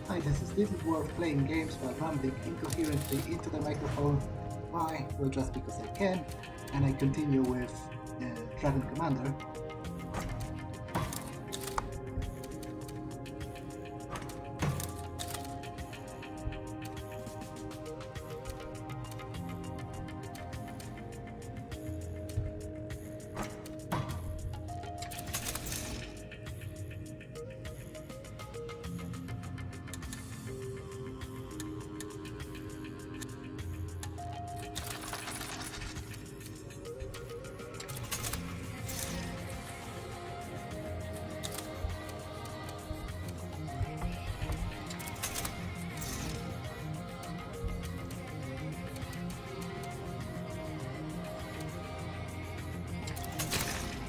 Hi, this is worth playing games while rambling incoherently into the microphone. Why? Well, just because I can, and I continue with Dragon Commander.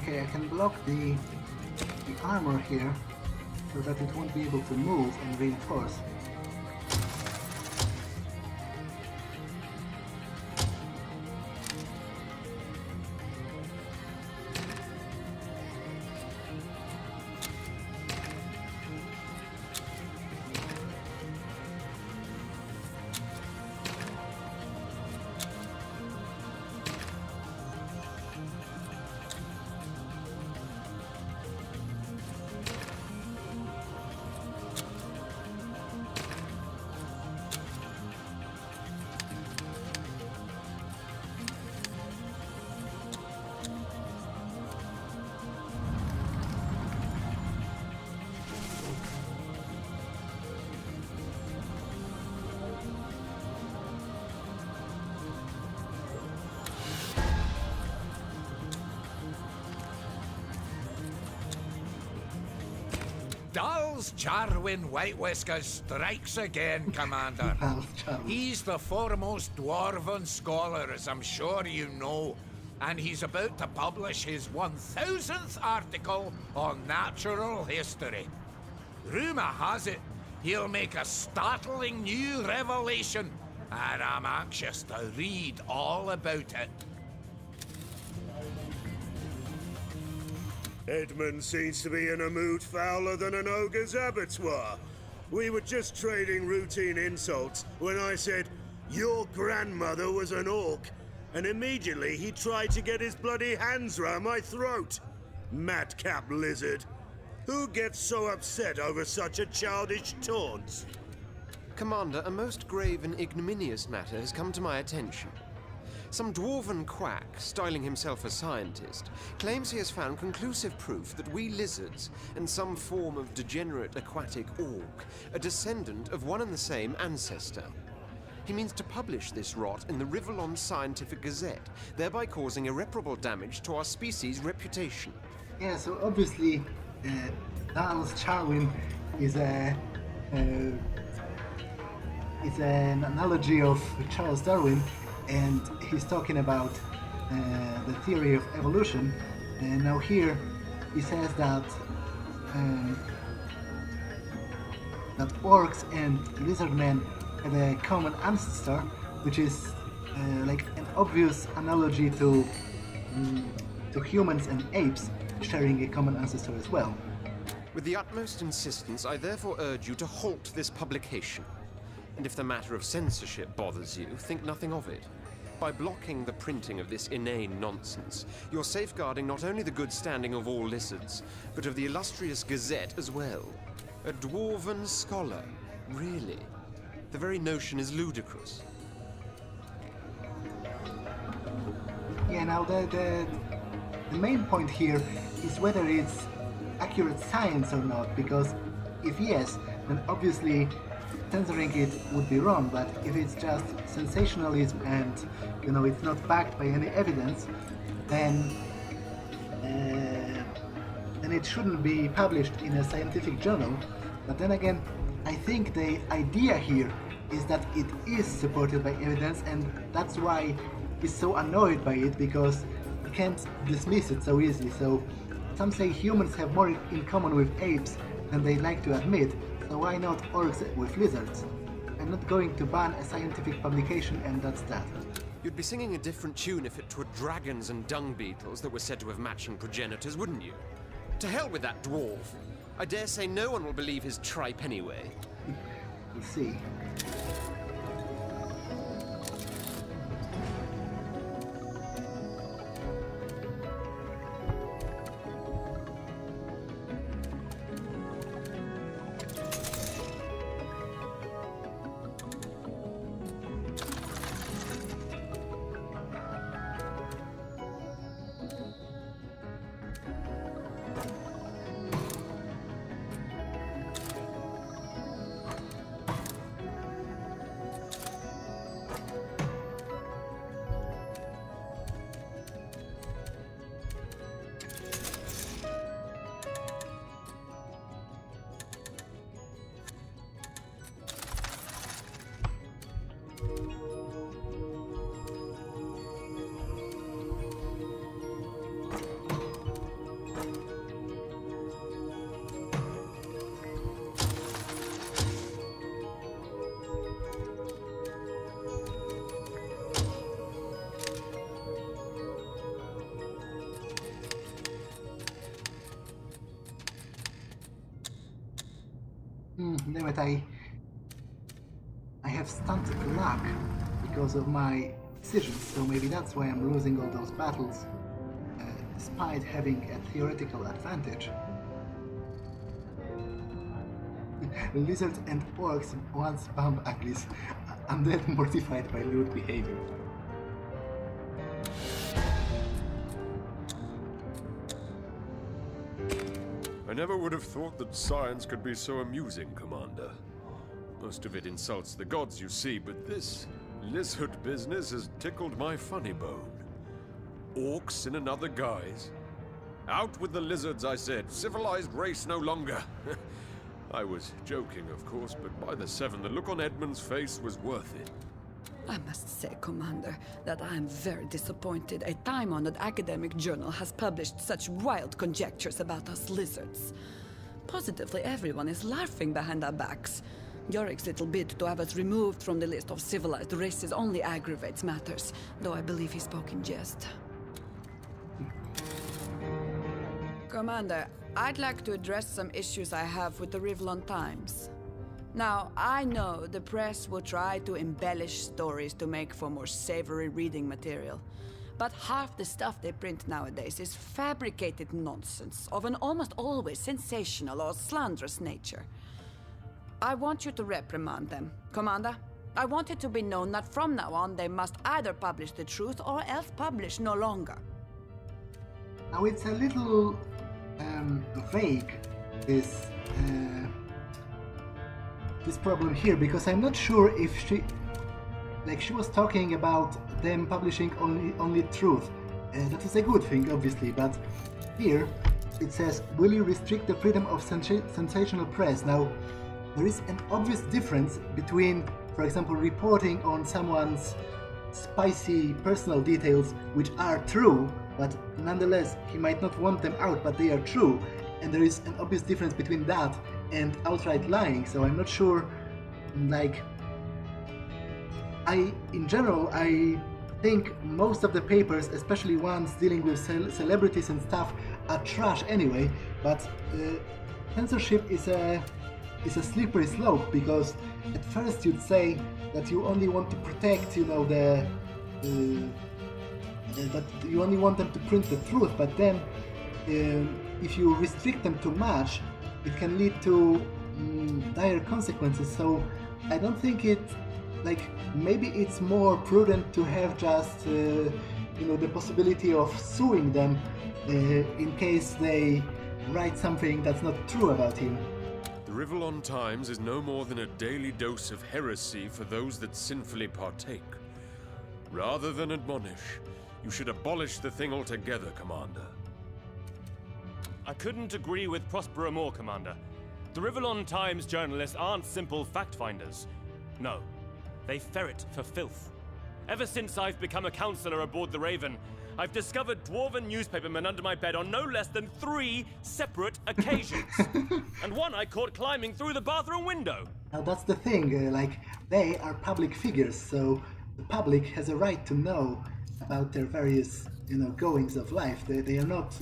Okay, I can block the armor here so that it won't be able to move and reinforce. Dall's Jarwin White Whiskers strikes again, Commander. He's the foremost dwarven scholar, as I'm sure you know, and he's about to publish his 1000th article on natural history. Rumour has it he'll make a startling new revelation, and I'm anxious to read all about it. Edmund seems to be in a mood fouler than an ogre's abattoir. We were just trading routine insults when I said, "Your grandmother was an orc," and immediately he tried to get his bloody hands round my throat. Madcap lizard. Who gets so upset over such a childish taunt? Commander, a most grave and ignominious matter has come to my attention. Some dwarven quack, styling himself a scientist, claims he has found conclusive proof that we lizards, and some form of degenerate aquatic orc, are descendant of one and the same ancestor. He means to publish this rot in the Rivellon Scientific Gazette, thereby causing irreparable damage to our species' reputation. Yeah, so obviously, Charles Darwin is an analogy of Charles Darwin, and he's talking about the theory of evolution. And now here he says that that orcs and lizardmen had a common ancestor, which is like an obvious analogy to humans and apes sharing a common ancestor as well. With the utmost insistence, I therefore urge you to halt this publication. And if the matter of censorship bothers you, think nothing of it. By blocking the printing of this inane nonsense, you're safeguarding not only the good standing of all lizards, but of the illustrious Gazette as well. A dwarven scholar, really? The very notion is ludicrous. Yeah, now the main point here is whether it's accurate science or not, because if yes, then obviously censoring it would be wrong, but if it's just sensationalism and, you know, it's not backed by any evidence, then it shouldn't be published in a scientific journal. But then again, I think the idea here is that it is supported by evidence, and that's why he's so annoyed by it, because he can't dismiss it so easily. So some say humans have more in common with apes than they like to admit, so why not orcs with lizards? I'm not going to ban a scientific publication, and that's that. You'd be singing a different tune if it were dragons and dung beetles that were said to have matching progenitors, wouldn't you? To hell with that dwarf. I dare say no one will believe his tripe anyway. We'll see. Damn it, I have stunted luck because of my decisions, so maybe that's why I'm losing all those battles, despite having a theoretical advantage. Lizards and orcs once bomb uglies, undead mortified by lewd behavior. I never would have thought that science could be so amusing, Commander. Most of it insults the gods, you see, but this lizard business has tickled my funny bone. Orcs in another guise? Out with the lizards, I said. Civilized race no longer. I was joking, of course, but by the seven, the look on Edmund's face was worth it. I must say, Commander, that I am very disappointed a time-honored academic journal has published such wild conjectures about us lizards. Positively everyone is laughing behind our backs. Yorick's little bid to have us removed from the list of civilized races only aggravates matters, though I believe he spoke in jest. Commander, I'd like to address some issues I have with the Rivlon Times. Now, I know the press will try to embellish stories to make for more savory reading material, but half the stuff they print nowadays is fabricated nonsense of an almost always sensational or slanderous nature. I want you to reprimand them, Commander. I want it to be known that from now on they must either publish the truth or else publish no longer. Now it's a little vague, this problem here, because I'm not sure if she was talking about them publishing only truth. That is a good thing, obviously, but here it says, will you restrict the freedom of sensational press? Now, there is an obvious difference between, for example, reporting on someone's spicy personal details, which are true, but nonetheless he might not want them out, but they are true, and there is an obvious difference between that and outright lying. So I'm not sure, in general, I think most of the papers, especially ones dealing with celebrities and stuff, are trash anyway, but censorship is a slippery slope, because at first you'd say that you only want to protect, that you only want them to print the truth, but then if you restrict them too much, it can lead to dire consequences. So I don't think maybe it's more prudent to have just the possibility of suing them in case they write something that's not true about him. The Rivlon Times is no more than a daily dose of heresy for those that sinfully partake. Rather than admonish, you should abolish the thing altogether, Commander. I couldn't agree with Prospero more, Commander. The Rivlon Times journalists aren't simple fact-finders. No, they ferret for filth. Ever since I've become a counselor aboard the Raven, I've discovered dwarven newspapermen under my bed on no less than 3 separate occasions. And one I caught climbing through the bathroom window. Now that's the thing, they are public figures, so the public has a right to know about their various goings of life. They are not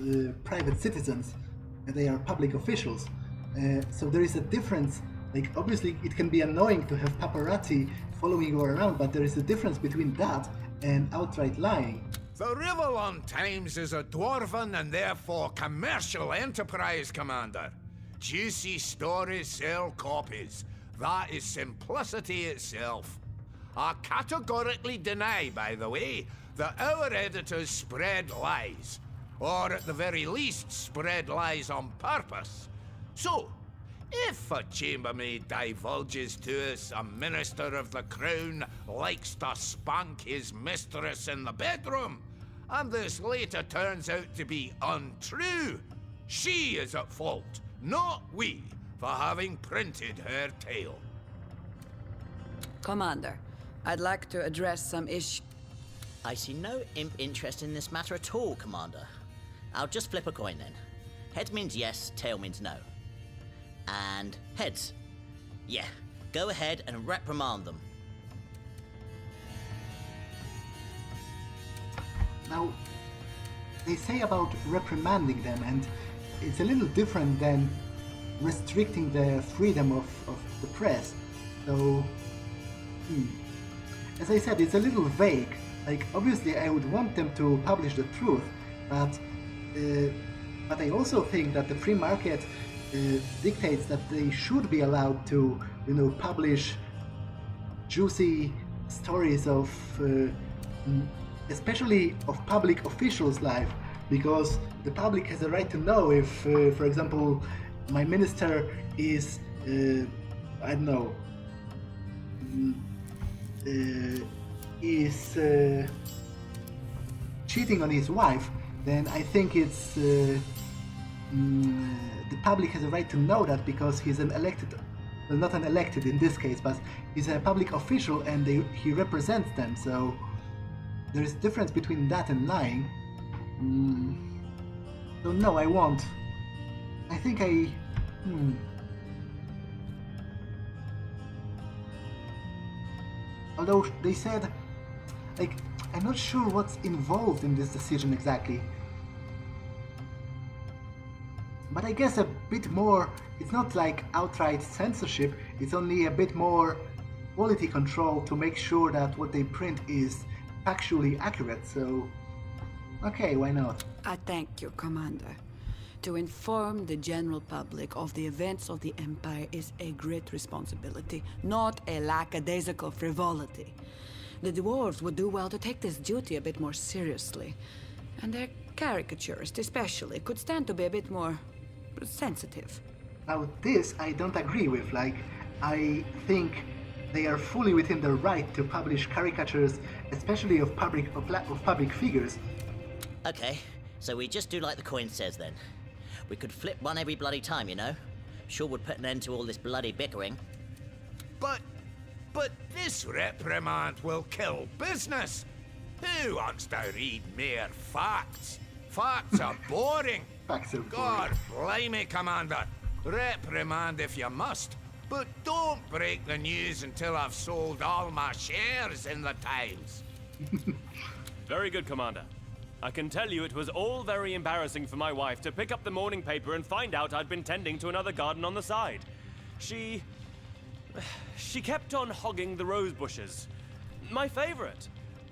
private citizens, they are public officials. So there is a difference Like, obviously, it can be annoying to have paparazzi following you around, but there is a difference between that and outright lying. The Rivellon Times is a dwarven and therefore commercial enterprise, Commander. Juicy stories sell copies. That is simplicity itself. I categorically deny, by the way, that our editors spread lies. Or at the very least, spread lies on purpose. So, if a chambermaid divulges to us a minister of the crown likes to spank his mistress in the bedroom, and this later turns out to be untrue, she is at fault, not we, for having printed her tale. Commander, I'd like to address some issues. I see no imp interest in this matter at all, Commander. I'll just flip a coin then. Heads means yes, tail means no. And heads. Yeah, go ahead and reprimand them. Now, they say about reprimanding them, and it's a little different than restricting the freedom of the press. So, as I said, it's a little vague. Like, obviously I would want them to publish the truth, but I also think that the free market dictates that they should be allowed to, publish juicy stories of, especially of public officials' life, because the public has a right to know if, for example, my minister is, I don't know, is cheating on his wife. Then I think it's the public has a right to know that, because he's an elected, well, not an elected in this case, but he's a public official and he represents them. So there is a difference between that and lying. So no, I won't. I think although they said, like, I'm not sure what's involved in this decision exactly. But I guess a bit more, it's not like outright censorship, it's only a bit more quality control to make sure that what they print is factually accurate, so okay, why not? I thank you, Commander. To inform the general public of the events of the Empire is a great responsibility, not a lackadaisical frivolity. The dwarves would do well to take this duty a bit more seriously, and their caricaturists especially could stand to be a bit more sensitive. Now this I don't agree with. Like, I think they are fully within their right to publish caricatures, especially of public figures. Okay, so we just do like the coin says then. We could flip one every bloody time, Sure would put an end to all this bloody bickering. But this reprimand will kill business. Who wants to read mere facts? Facts are boring. Facts are boring. God blimey, Commander. Reprimand if you must, but don't break the news until I've sold all my shares in the Times. Very good, Commander. I can tell you it was all very embarrassing for my wife to pick up the morning paper and find out I'd been tending to another garden on the side. She kept on hogging the rose bushes. My favorite.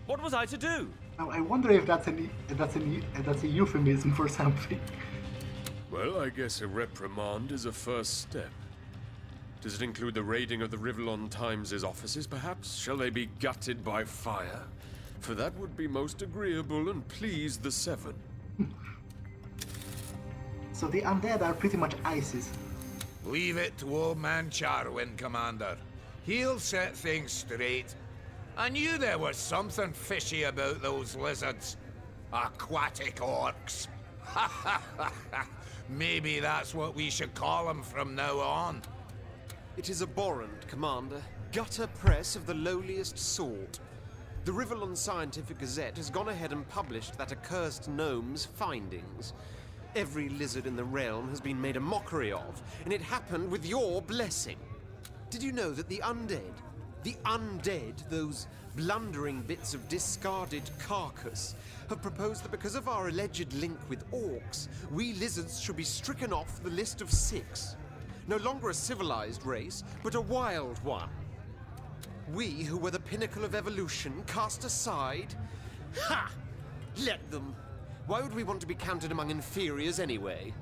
What was I to do? Now I wonder if that's a euphemism for something. Well, I guess a reprimand is a first step. Does it include the raiding of the Rivellon Times' offices, perhaps? Shall they be gutted by fire? For that would be most agreeable and please the Seven. So the undead are pretty much ISIS. Leave it to old man Charwin, Commander. He'll set things straight. I knew there was something fishy about those lizards. Aquatic orcs. Maybe that's what we should call them from now on. It is abhorrent, Commander. Gutter press of the lowliest sort. The Rivellon Scientific Gazette has gone ahead and published that accursed gnome's findings. Every lizard in the realm has been made a mockery of, and it happened with your blessing. Did you know that the undead, those blundering bits of discarded carcass, have proposed that because of our alleged link with orcs, we lizards should be stricken off the list of 6? No longer a civilized race, but a wild one. We, who were the pinnacle of evolution, cast aside? Ha! Let them. Why would we want to be counted among inferiors anyway?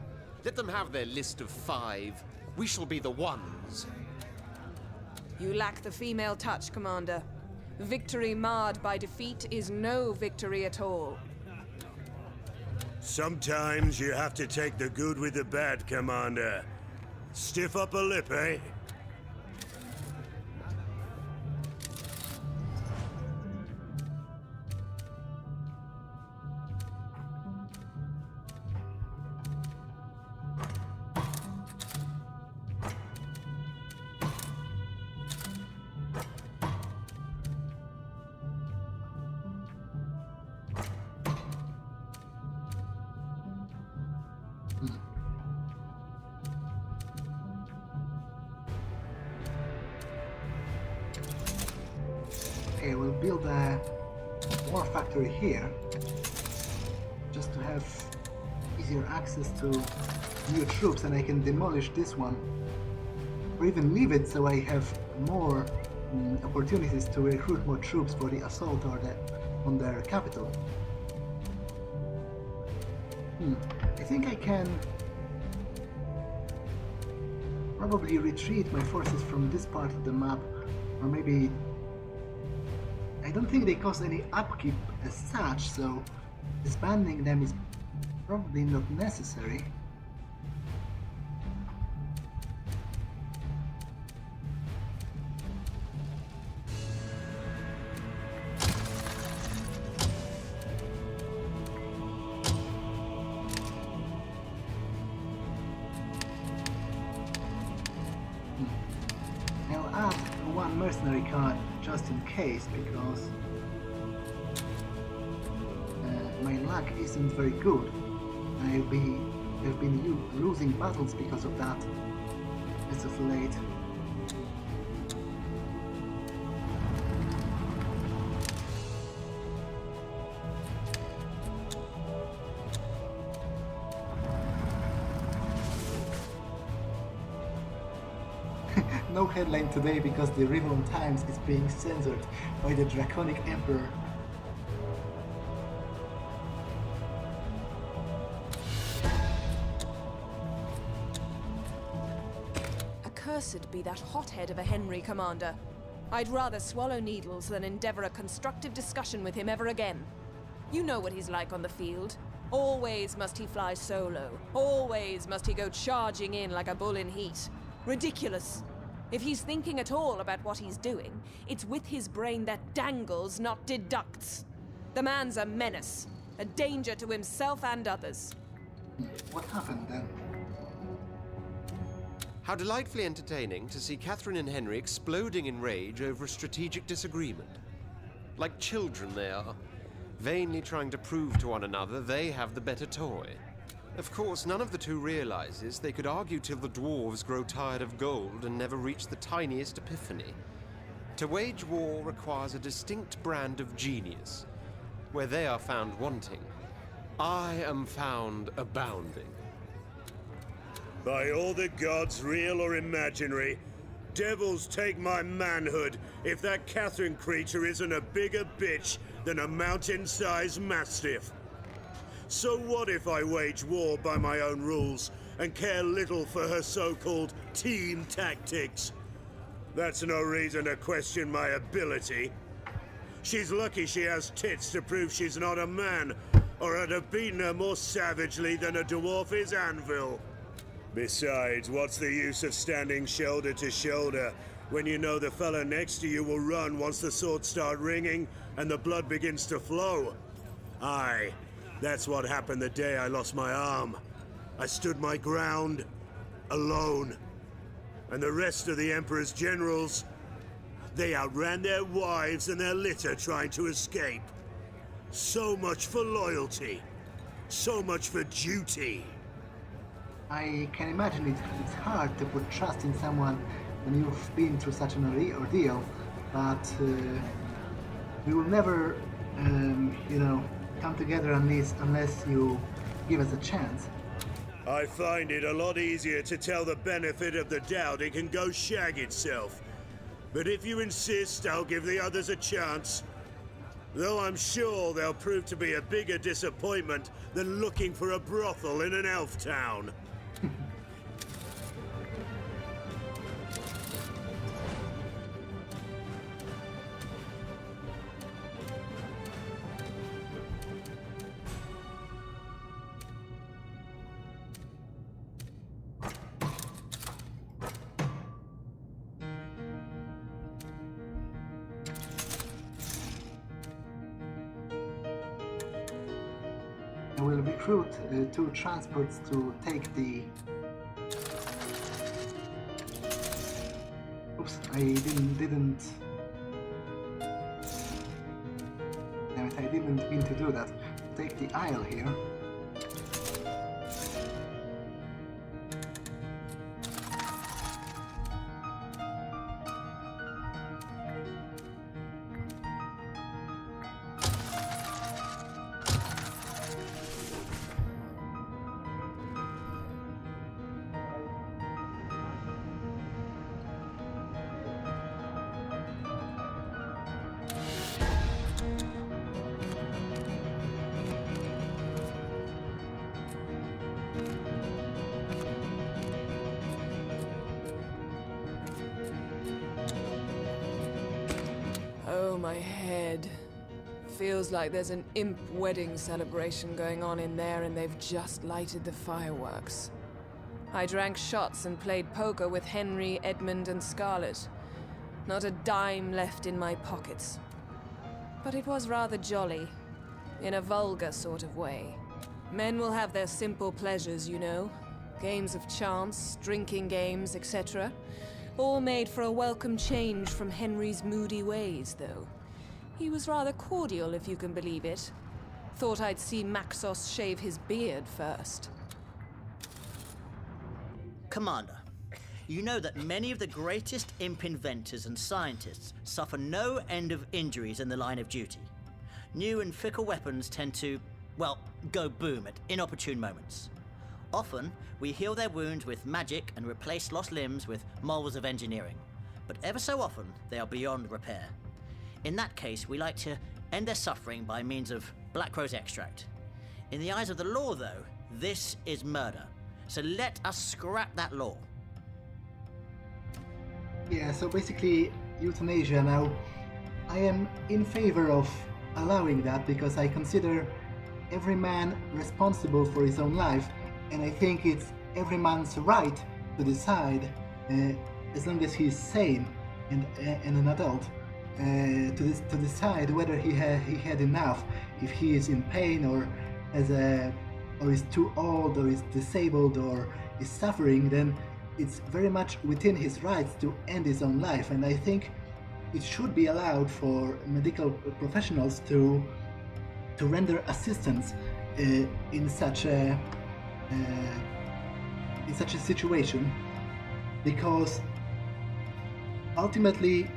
Let them have their list of 5. We shall be the ones. You lack the female touch, Commander. Victory marred by defeat is no victory at all. Sometimes you have to take the good with the bad, Commander. Stiff upper lip, eh? Okay, we'll build a war factory here, just to have easier access to new troops, and I can demolish this one, or even leave it so I have more opportunities to recruit more troops for the assault or on their capital. I think I can probably retreat my forces from this part of the map, or maybe I don't think they cause any upkeep as such, so disbanding them is probably not necessary. I'll add one mercenary card just in case, because my luck isn't very good. I've been losing battles because of that as of late. No headline today because the Rivlon Times is being censored by the Draconic Emperor. Accursed be that hothead of a Henry, Commander. I'd rather swallow needles than endeavor a constructive discussion with him ever again. You know what he's like on the field. Always must he fly solo. Always must he go charging in like a bull in heat. Ridiculous. If he's thinking at all about what he's doing, it's with his brain that dangles, not deducts. The man's a menace, a danger to himself and others. What happened then? How delightfully entertaining to see Catherine and Henry exploding in rage over a strategic disagreement. Like children they are, vainly trying to prove to one another they have the better toy. Of course, none of the two realizes they could argue till the dwarves grow tired of gold and never reach the tiniest epiphany. To wage war requires a distinct brand of genius. Where they are found wanting, I am found abounding. By all the gods, real or imaginary, devils take my manhood if that Catherine creature isn't a bigger bitch than a mountain-sized mastiff. So what if I wage war by my own rules and care little for her so-called team tactics? That's no reason to question my ability. She's lucky she has tits to prove she's not a man, or I'd have beaten her more savagely than a dwarf is anvil. Besides, what's the use of standing shoulder to shoulder when you know the fella next to you will run once the swords start ringing and the blood begins to flow? Aye. That's what happened the day I lost my arm. I stood my ground, alone. And the rest of the Emperor's generals, they outran their wives and their litter trying to escape. So much for loyalty. So much for duty. I can imagine it's hard to put trust in someone when you've been through such an ordeal, but we will never, come together unless you give us a chance. I find it a lot easier to tell the benefit of the doubt it can go shag itself. But if you insist, I'll give the others a chance. Though I'm sure they'll prove to be a bigger disappointment than looking for a brothel in an elf town. I will recruit 2 transports to take the... Oops, I didn't... Damn it, I didn't mean to do that. Take the aisle here. Oh, my head. Feels like there's an imp wedding celebration going on in there and they've just lighted the fireworks. I drank shots and played poker with Henry, Edmund, and Scarlet. Not a dime left in my pockets. But it was rather jolly, in a vulgar sort of way. Men will have their simple pleasures, you know. Games of chance, drinking games, etc. All made for a welcome change from Henry's moody ways, though. He was rather cordial, if you can believe it. Thought I'd see Maxos shave his beard first. Commander, you know that many of the greatest imp inventors and scientists suffer no end of injuries in the line of duty. New and fickle weapons tend to, well, go boom at inopportune moments. Often, we heal their wounds with magic and replace lost limbs with marvels of engineering. But ever so often, they are beyond repair. In that case, we like to end their suffering by means of Black Rose extract. In the eyes of the law, though, this is murder. So let us scrap that law. Yeah, so basically, euthanasia now. I am in favor of allowing that because I consider every man responsible for his own life, and I think it's every man's right to decide, as long as he's sane and an adult, to decide whether he had enough, if he is in pain or is too old or is disabled or is suffering. Then it's very much within his rights to end his own life, and I think it should be allowed for medical professionals to render assistance in such a situation, because ultimately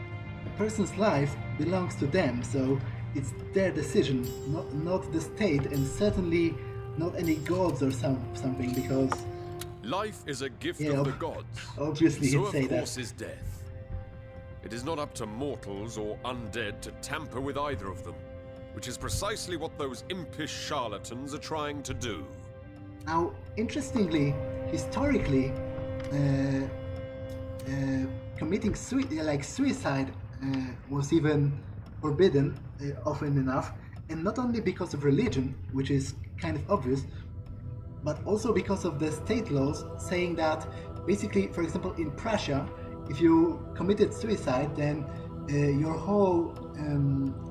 a person's life belongs to them, so it's their decision, not the state, and certainly not any gods or something, because life is a gift of the gods. Obviously, so he'd say of course that. is death. It is not up to mortals or undead to tamper with either of them, which is precisely what those impish charlatans are trying to do. Now, interestingly, historically, committing suicide was even forbidden often enough, and not only because of religion, which is kind of obvious, but also because of the state laws saying that basically, for example, in Prussia, if you committed suicide, then your whole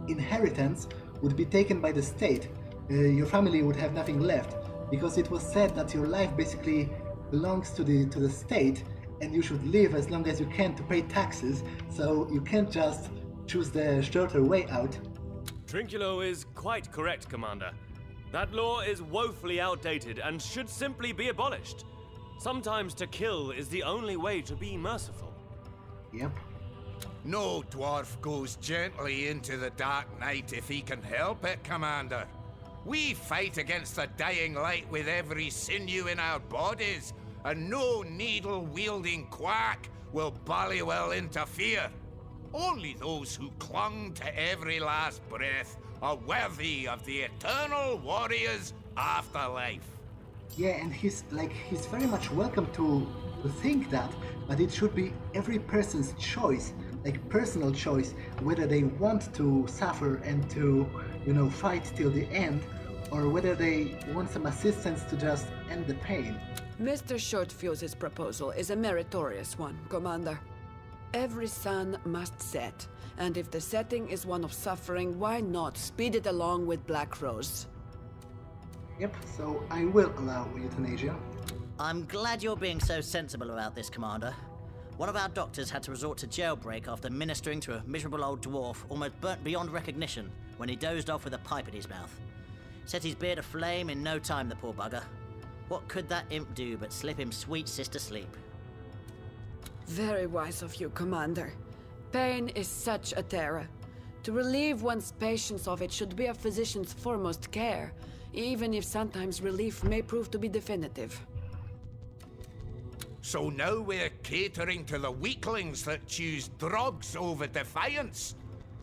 inheritance would be taken by the state. Your family would have nothing left, because it was said that your life basically belongs to the state, and you should live as long as you can to pay taxes, so you can't just choose the shorter way out. Trinculo is quite correct, Commander. That law is woefully outdated and should simply be abolished. Sometimes to kill is the only way to be merciful. Yep. No dwarf goes gently into the dark night if he can help it, Commander. We fight against the dying light with every sinew in our bodies, and no needle-wielding quack will ballywell interfere. Only those who clung to every last breath are worthy of the eternal warrior's afterlife. Yeah, and he's very much welcome to think that, but it should be every person's choice, like personal choice, whether they want to suffer and to, fight till the end, or whether they want some assistance to just end the pain. Mr. Shortfuse's proposal is a meritorious one, Commander. Every sun must set, and if the setting is one of suffering, why not speed it along with Black Rose? Yep, so I will allow euthanasia. I'm glad you're being so sensible about this, Commander. One of our doctors had to resort to jailbreak after ministering to a miserable old dwarf almost burnt beyond recognition when he dozed off with a pipe in his mouth. Set his beard aflame in no time, the poor bugger. What could that imp do but slip him sweet sister sleep? Very wise of you, Commander. Pain is such a terror. To relieve one's patients of it should be a physician's foremost care, even if sometimes relief may prove to be definitive. So now we're catering to the weaklings that choose drugs over defiance.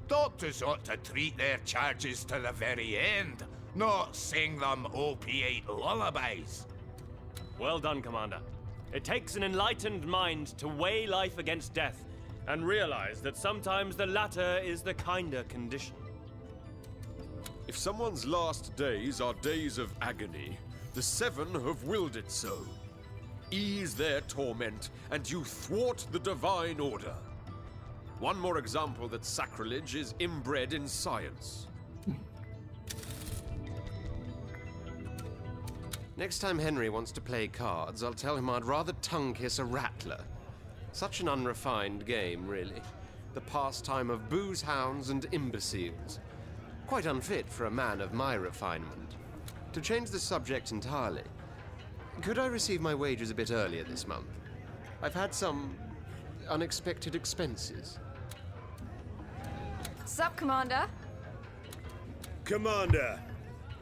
Doctors ought to treat their charges to the very end, not sing them opiate lullabies. Well done, Commander. It takes an enlightened mind to weigh life against death and realize that sometimes the latter is the kinder condition. If someone's last days are days of agony, the Seven have willed it so. Ease their torment, and you thwart the divine order. One more example that sacrilege is inbred in science. Next time Henry wants to play cards, I'll tell him I'd rather tongue-kiss a rattler. Such an unrefined game, really. The pastime of booze hounds and imbeciles. Quite unfit for a man of my refinement. To change the subject entirely, could I receive my wages a bit earlier this month? I've had some unexpected expenses. Sup, Commander? Commander,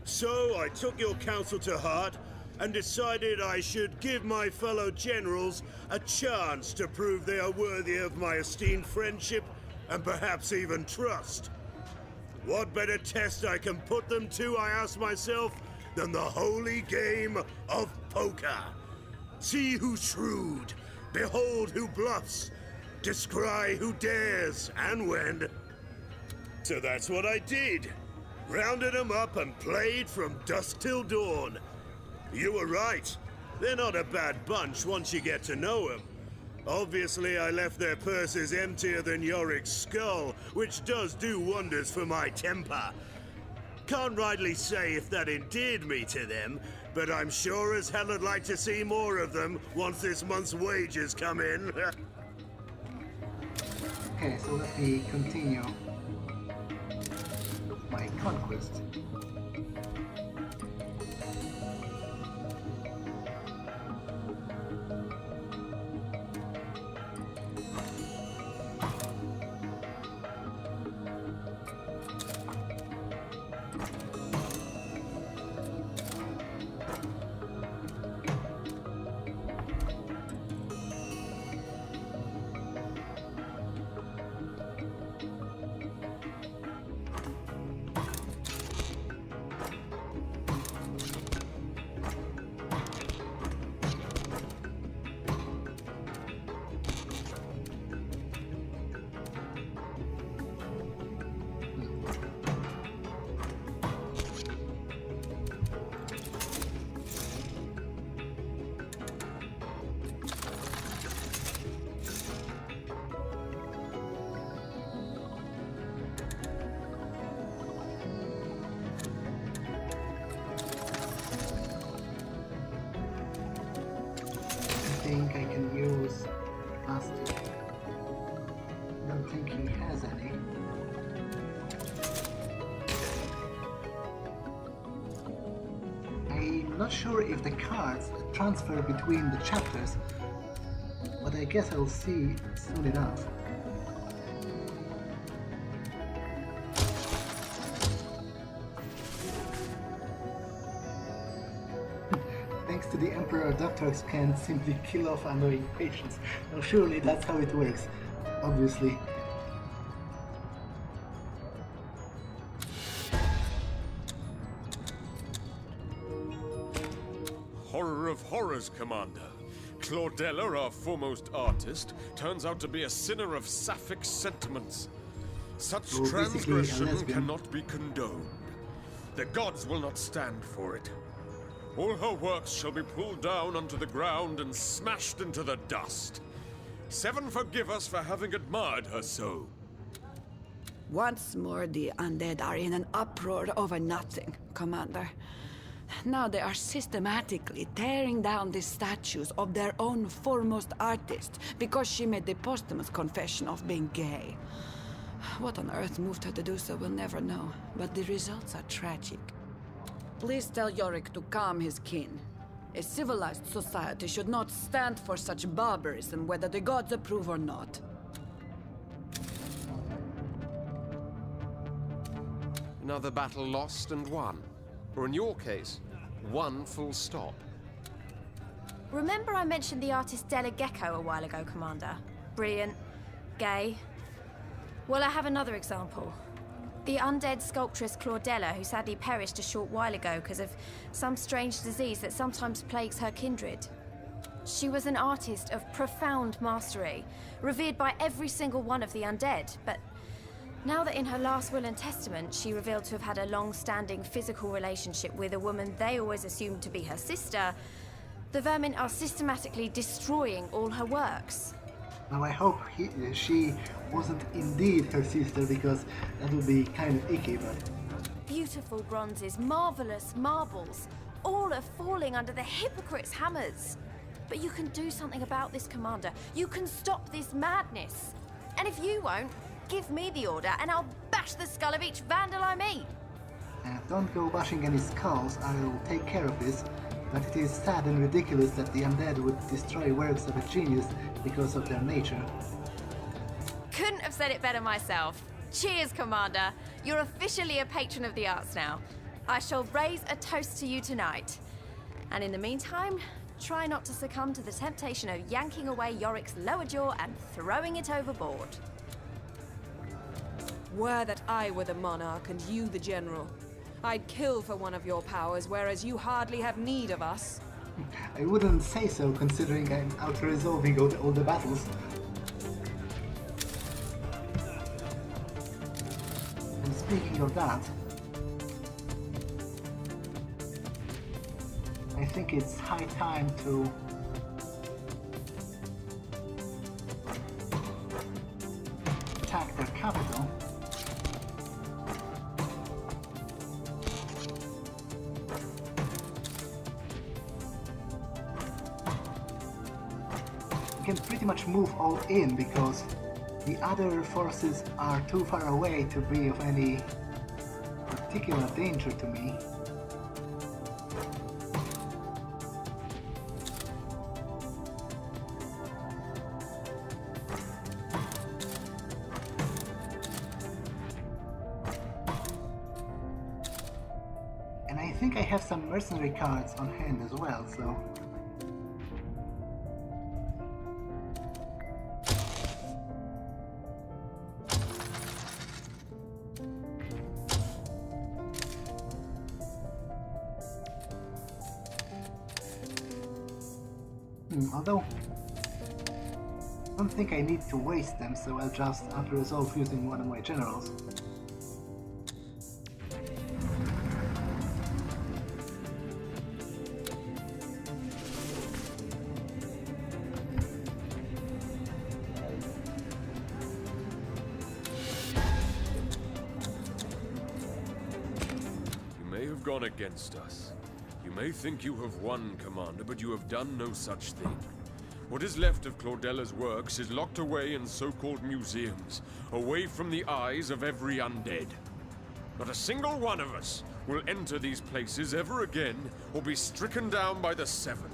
so I took your counsel to heart and decided I should give my fellow generals a chance to prove they are worthy of my esteemed friendship and perhaps even trust. What better test I can put them to, I ask myself, than the holy game of poker? See who's shrewd, behold who bluffs, descry who dares and when. So that's what I did. Rounded them up and played from dusk till dawn. You were right. They're not a bad bunch once you get to know them. Obviously, I left their purses emptier than Yorick's skull, which does do wonders for my temper. Can't rightly say if that endeared me to them, but I'm sure as hell I'd like to see more of them once this month's wages come in. Okay, so let me continue my conquest. I think I can use plastic. I don't think he has any. I'm not sure if the cards transfer between the chapters, but I guess I'll see soon enough. to the Emperor, doctors can't simply kill off annoying patients. Now surely that's how it works, obviously. Horror of horrors, Commander. Claudella, our foremost artist, turns out to be a sinner of sapphic sentiments. Such So basically a transgression lesbian. cannot be condoned. The gods will not stand for it. All her works shall be pulled down onto the ground and smashed into the dust. Seven forgive us for having admired her so. Once more, the undead are in an uproar over nothing, Commander. Now they are systematically tearing down the statues of their own foremost artist because she made the posthumous confession of being gay. What on earth moved her to do so, we'll never know, but the results are tragic. Please tell Yorick to calm his kin. A civilized society should not stand for such barbarism, whether the gods approve or not. Another battle lost and won. Or in your case, one full stop. Remember I mentioned the artist Della Gecko a while ago, Commander? Brilliant. Gay. Well, I have another example. The undead sculptress Claudella, who sadly perished a short while ago because of some strange disease that sometimes plagues her kindred. She was an artist of profound mastery, revered by every single one of the undead, but now that in her last will and testament she revealed to have had a long-standing physical relationship with a woman they always assumed to be her sister, the vermin are systematically destroying all her works. Now I hope she wasn't indeed her sister, because that would be kind of icky, but... Beautiful bronzes, marvelous marbles, all are falling under the hypocrites' hammers. But you can do something about this, Commander. You can stop this madness. And if you won't, give me the order and I'll bash the skull of each vandal I meet. Don't go bashing any skulls, I'll take care of this. But it is sad and ridiculous that the undead would destroy works of a genius because of their nature. Couldn't have said it better myself. Cheers, Commander. You're officially a patron of the arts now. I shall raise a toast to you tonight. And in the meantime, try not to succumb to the temptation of yanking away Yorick's lower jaw and throwing it overboard. Were that I were the monarch and you the general, I'd kill for one of your powers, whereas you hardly have need of us. I wouldn't say so, considering I'm out resolving all the battles. And speaking of that, I think it's high time to attack their capital. We can pretty much move all in because the other forces are too far away to be of any particular danger to me. And I think I have some mercenary cards on hand as well, so... Although, I don't think I need to waste them, so I'll just auto-resolve using one of my generals. You may have gone against us. You may think you have won, Commander, but you have done no such thing. What is left of Claudella's works is locked away in so-called museums, away from the eyes of every undead. Not a single one of us will enter these places ever again, or be stricken down by the Seven.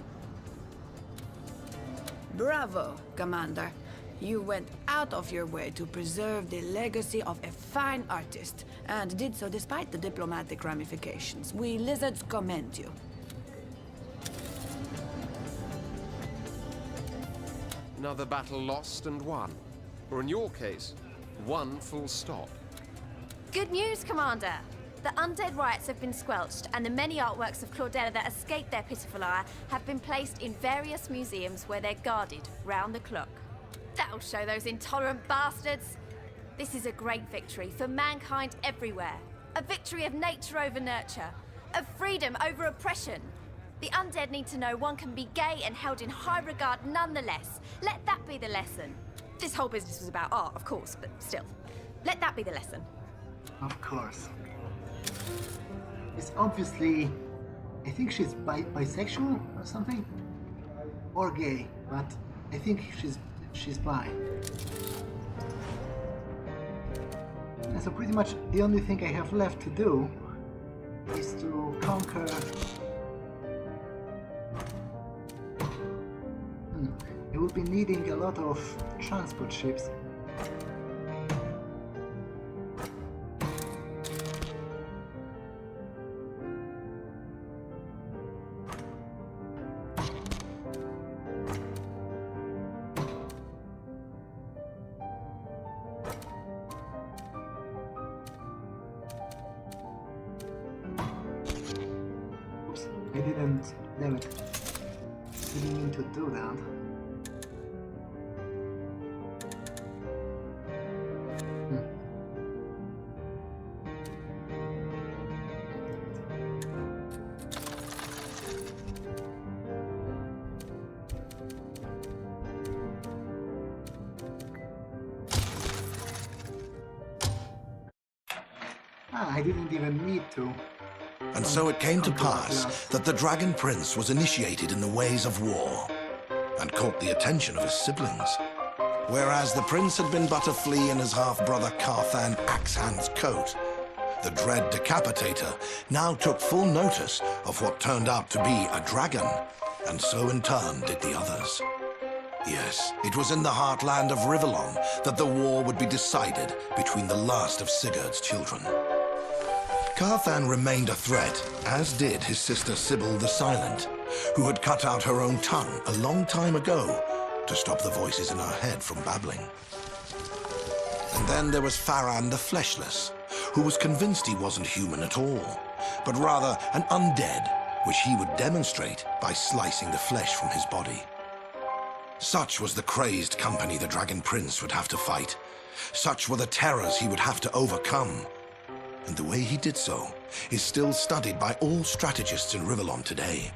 Bravo, Commander. You went out of your way to preserve the legacy of a fine artist, and did so despite the diplomatic ramifications. We lizards commend you. Another battle lost and won. Or in your case, one full stop. Good news, Commander! The undead riots have been squelched, and the many artworks of Claudella that escaped their pitiful ire have been placed in various museums where they're guarded round the clock. That'll show those intolerant bastards! This is a great victory for mankind everywhere. A victory of nature over nurture. Of freedom over oppression. The undead need to know one can be gay and held in high regard nonetheless. Let that be the lesson. This whole business was about art, of course, but still. Let that be the lesson. Of course. It's obviously... I think she's bisexual or something? Or gay, but I think she's bi. And so pretty much the only thing I have left to do is to conquer... I will be needing a lot of transport ships. Oops, I didn't... damn it. Didn't mean to do that. I didn't even need to. And so it came to pass that the Dragon Prince was initiated in the ways of war, and caught the attention of his siblings. Whereas the prince had been but a flea in his half-brother Carthan Axehand's coat, the dread Decapitator now took full notice of what turned out to be a dragon, and so in turn did the others. Yes, it was in the heartland of Rivellon that the war would be decided between the last of Sigurd's children. Carthan remained a threat, as did his sister Sybil the Silent, who had cut out her own tongue a long time ago to stop the voices in her head from babbling. And then there was Farran the Fleshless, who was convinced he wasn't human at all, but rather an undead, which he would demonstrate by slicing the flesh from his body. Such was the crazed company the Dragon Prince would have to fight. Such were the terrors he would have to overcome. And the way he did so is still studied by all strategists in Rivellon today.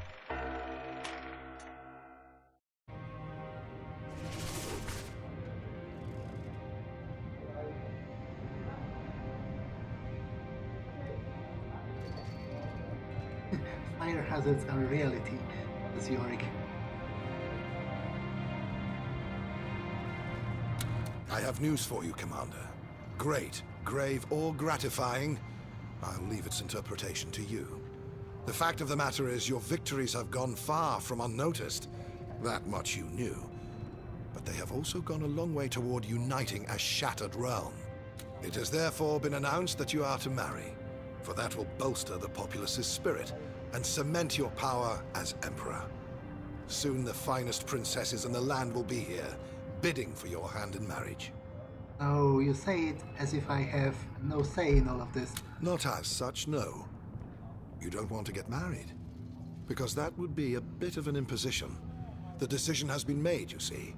Fire hazards are a reality, says Yorick. I have news for you, Commander. Great, grave, or gratifying, I'll leave its interpretation to you. The fact of the matter is your victories have gone far from unnoticed. That much you knew. But they have also gone a long way toward uniting a shattered realm. It has therefore been announced that you are to marry, for that will bolster the populace's spirit and cement your power as Emperor. Soon the finest princesses in the land will be here, bidding for your hand in marriage. Oh, you say it as if I have no say in all of this. Not as such, no. You don't want to get married, because that would be a bit of an imposition. The decision has been made, you see.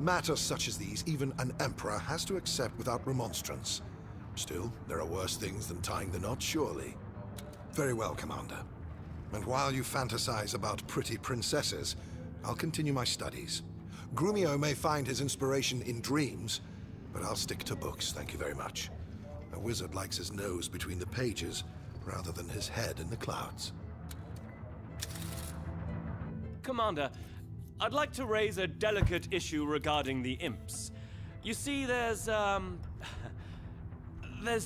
Matters such as these, even an emperor has to accept without remonstrance. Still, there are worse things than tying the knot, surely. Very well, Commander. And while you fantasize about pretty princesses, I'll continue my studies. Grumio may find his inspiration in dreams, but I'll stick to books, thank you very much. A wizard likes his nose between the pages, rather than his head in the clouds. Commander, I'd like to raise a delicate issue regarding the imps. You see, there's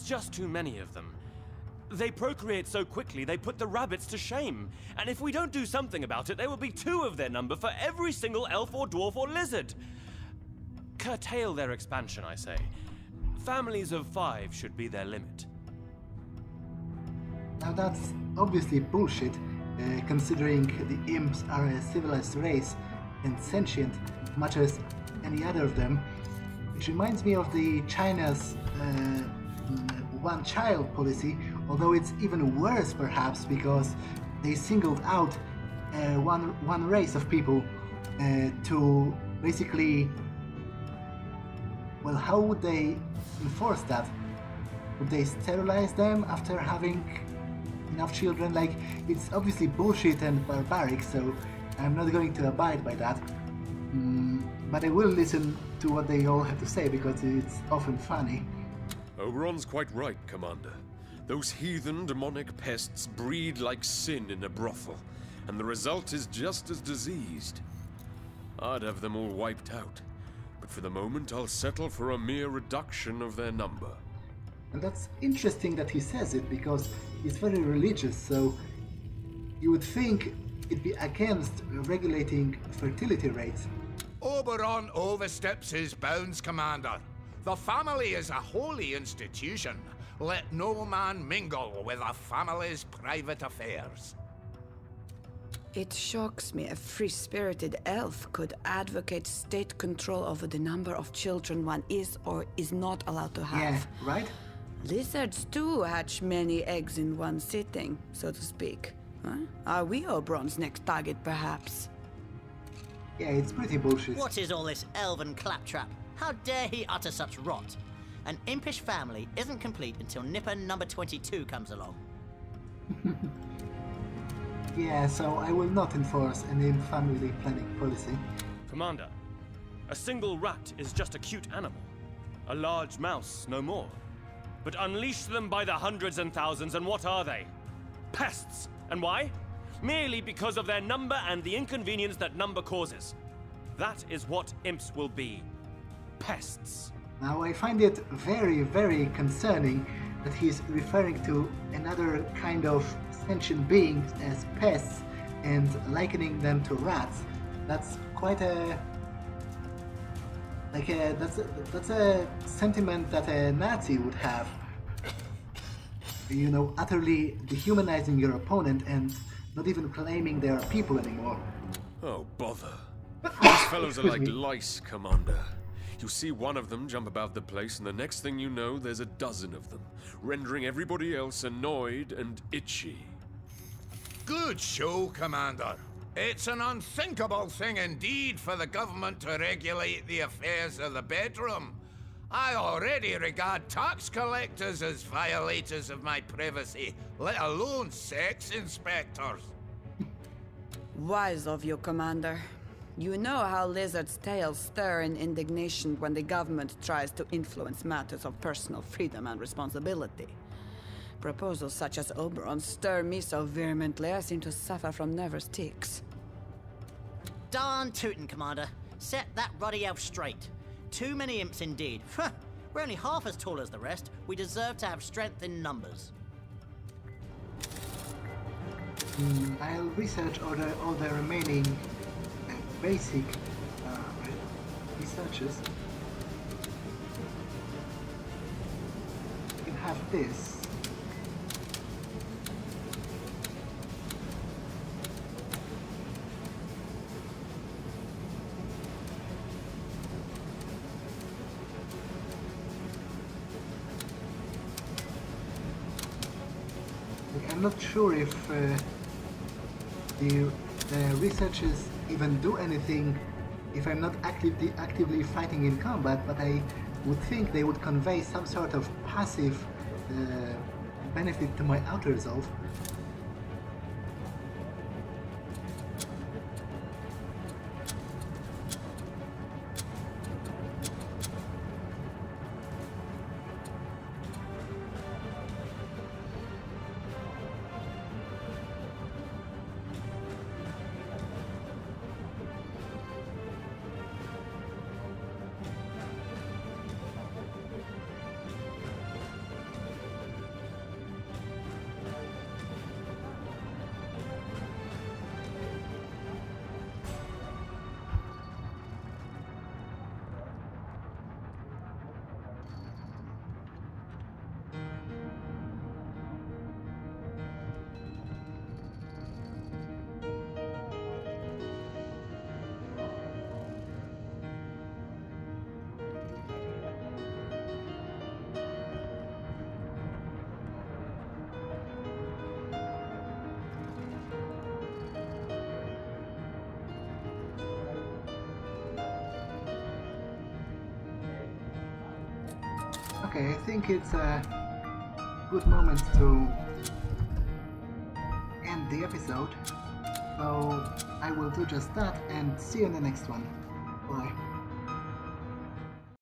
just too many of them. They procreate so quickly, they put the rabbits to shame. And if we don't do something about it, there will be 2 of their number for every single elf or dwarf or lizard. Curtail their expansion, I say. Families of 5 should be their limit. Now that's obviously bullshit, considering the imps are a civilized race, and sentient much as any other of them. It reminds me of the China's one-child policy, although it's even worse perhaps because they singled out one race of people to basically, well, how would they enforce that? Would they sterilize them after having enough children? Like, it's obviously bullshit and barbaric, so I'm not going to abide by that. But I will listen to what they all have to say because it's often funny. Oberon's quite right, Commander. Those heathen demonic pests breed like sin in a brothel, and the result is just as diseased. I'd have them all wiped out, but for the moment I'll settle for a mere reduction of their number. And that's interesting that he says it, because he's very religious, so you would think it'd be against regulating fertility rates. Oberon oversteps his bounds, Commander. The family is a holy institution. Let no man mingle with a family's private affairs. It shocks me a free-spirited elf could advocate state control over the number of children one is or is not allowed to have. Yeah, right? Lizards too hatch many eggs in one sitting, so to speak. Huh? Are we Oberon's next target, perhaps? Yeah, it's pretty bullshit. What is all this elven claptrap? How dare he utter such rot? An impish family isn't complete until Nipper number 22 comes along. Yeah, so I will not enforce any family planning policy. Commander, a single rat is just a cute animal. A large mouse, no more. But unleash them by the hundreds and thousands, and what are they? Pests! And why? Merely because of their number and the inconvenience that number causes. That is what imps will be. Pests. Now I find it very, very concerning that he's referring to another kind of sentient beings as pests and likening them to rats. That's quite a... that's a sentiment that a Nazi would have. You know, utterly dehumanizing your opponent and not even claiming they are people anymore. Oh, bother. These fellows are like lice, Commander. You see one of them jump about the place, and the next thing you know, there's a dozen of them, rendering everybody else annoyed and itchy. Good show, Commander. It's an unthinkable thing indeed for the government to regulate the affairs of the bedroom. I already regard tax collectors as violators of my privacy, let alone sex inspectors. Wise of you, Commander. You know how lizards' tails stir in indignation when the government tries to influence matters of personal freedom and responsibility. Proposals such as Oberon's stir me so vehemently I seem to suffer from nervous tics. Darn tootin', Commander. Set that ruddy elf straight. Too many imps indeed. We're only half as tall as the rest. We deserve to have strength in numbers. I'll research all the remaining basic researches. You can have this. I'm not sure if the researchers even do anything if I'm not actively fighting in combat, but I would think they would convey some sort of passive benefit to my outer resolve. Okay, I think it's a good moment to end the episode. So I will do just that and see you in the next one. Bye.